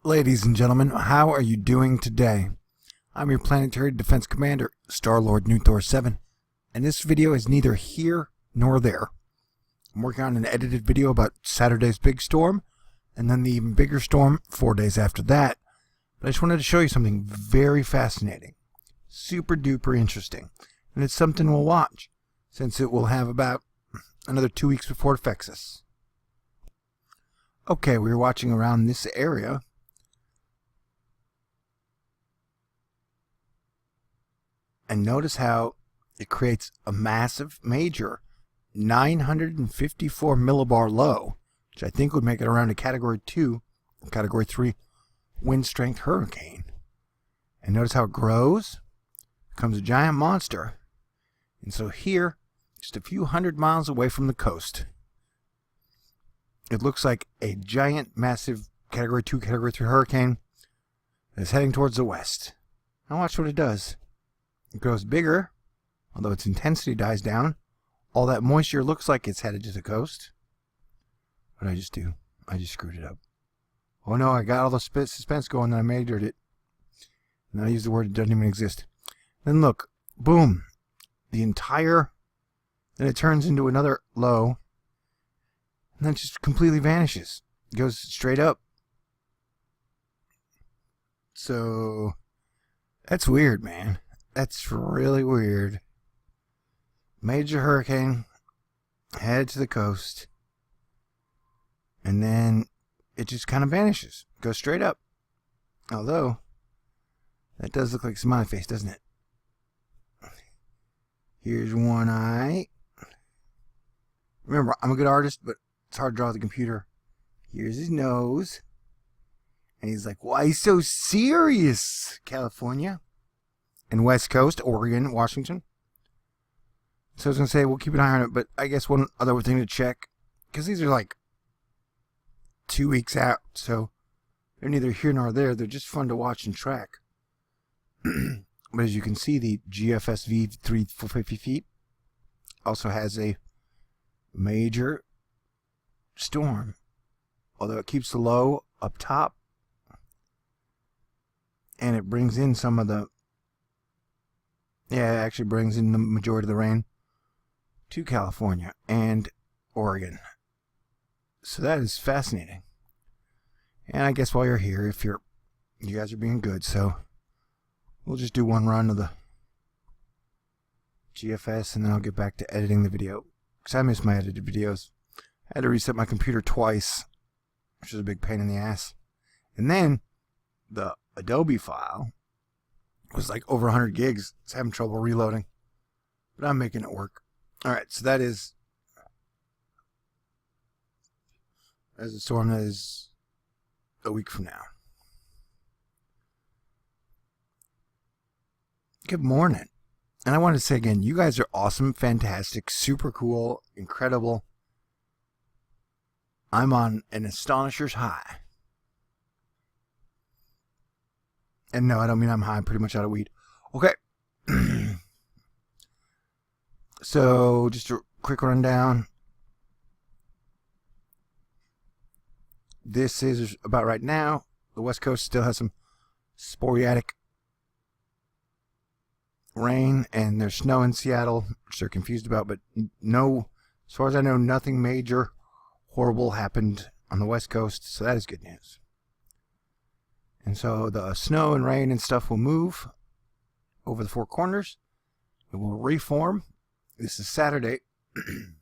Ladies and gentlemen, how are you doing today? I'm your Planetary Defense Commander, Star-Lord Nuthor 7, and this video is neither here nor there. I'm working on an edited video about Saturday's big storm, and then the even bigger storm 4 days after that, but I just wanted to show you something very fascinating, super duper interesting, and it's something we'll watch, since it will have about another 2 weeks before it affects us. Okay, we were watching around this area. And notice how it creates a massive, major 954 millibar low, which I think would make it around a Category 2, Category 3 wind strength hurricane. And notice how it grows, becomes a giant monster. And so here, just a few hundred miles away from the coast, it looks like a giant, massive Category 2, Category 3 hurricane that is heading towards the west. Now watch what it does. It grows bigger, although its intensity dies down. All that moisture looks like it's headed to the coast. What did I just do? I just screwed it up. Oh no, I got all the suspense going, and I majored it. And I used the word that doesn't even exist. Then look, boom. Then it turns into another low. And then it just completely vanishes. It goes straight up. So, that's weird, man. That's really weird. Major hurricane, headed to the coast, and then it just kind of vanishes. Goes straight up. Although, that does look like a smiley face, doesn't it? Here's one eye. Remember, I'm a good artist, but it's hard to draw with the computer. Here's his nose. And he's like, why so serious, California? And West Coast, Oregon, Washington. So I was going to say, we'll keep an eye on it, but I guess one other thing to check, because these are like 2 weeks out, so they're neither here nor there. They're just fun to watch and track. But as you can see, the GFSV 350 feet also has a major storm, although it keeps the low up top, and it brings in some of the it actually brings in the majority of the rain to California and Oregon. So that is fascinating. And I guess while you're here, you guys are being good, so we'll just do one run of the GFS, and then I'll get back to editing the video, because I miss my edited videos. I had to reset my computer twice, which is a big pain in the ass. And then the Adobe file was like over 100 gigs. It's having trouble reloading, but I'm making it work. Alright, so that is a storm that is a week from now. Good morning. And I wanted to say again, you guys are awesome, fantastic, super cool, incredible. I'm on an astonisher's high. And no, I don't mean I'm high. I'm pretty much out of weed. Okay. So, just a quick rundown. This is about right now. The West Coast still has some sporadic rain, and there's snow in Seattle, which they're confused about, but no, as far as I know, nothing major horrible happened on the West Coast, so that is good news. And so the snow and rain and stuff will move over the four corners. It will reform. This is Saturday. And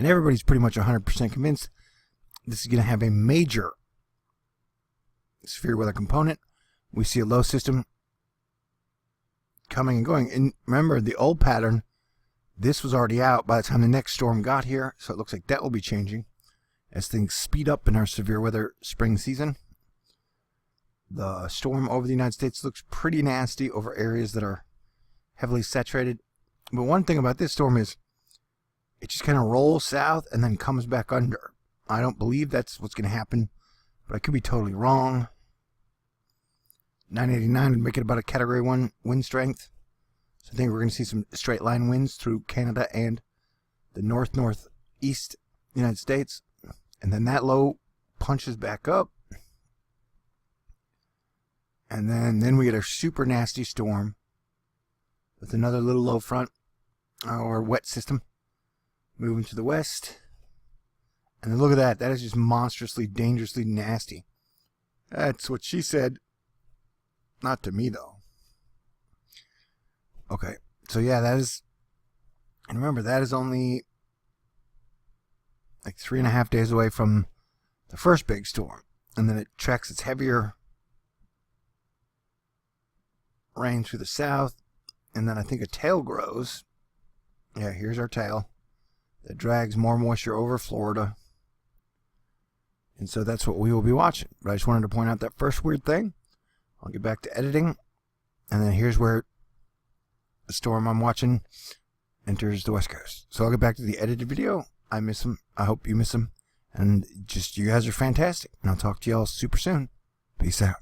everybody's pretty much 100% convinced this is going to have a major severe weather component. We see a low system coming and going. And remember, the old pattern, this was already out by the time the next storm got here. So it looks like that will be changing as things speed up in our severe weather spring season. The storm over the United States looks pretty nasty over areas that are heavily saturated. But one thing about this storm is it just kind of rolls south and then comes back under. I don't believe that's what's going to happen, but I could be totally wrong. 989 would make it about a Category 1 wind strength. So I think we're going to see some straight line winds through Canada and the northeast United States. And then that low punches back up And then we get a super nasty storm with another little low front or wet system moving to the west. And then look at that. That is just monstrously, dangerously nasty. That's what she said. Not to me, though. Okay. So, yeah, that is... And remember, that is only like 3.5 days away from the first big storm. And then it tracks its heavier rain through the south. And then I think a tail grows. Yeah, here's our tail. That drags more moisture over Florida. And so that's what we will be watching. But I just wanted to point out that first weird thing. I'll get back to editing. And then here's where the storm I'm watching enters the west coast. So I'll get back to the edited video. I miss him. I hope you miss him. And just, you guys are fantastic. And I'll talk to y'all super soon. Peace out.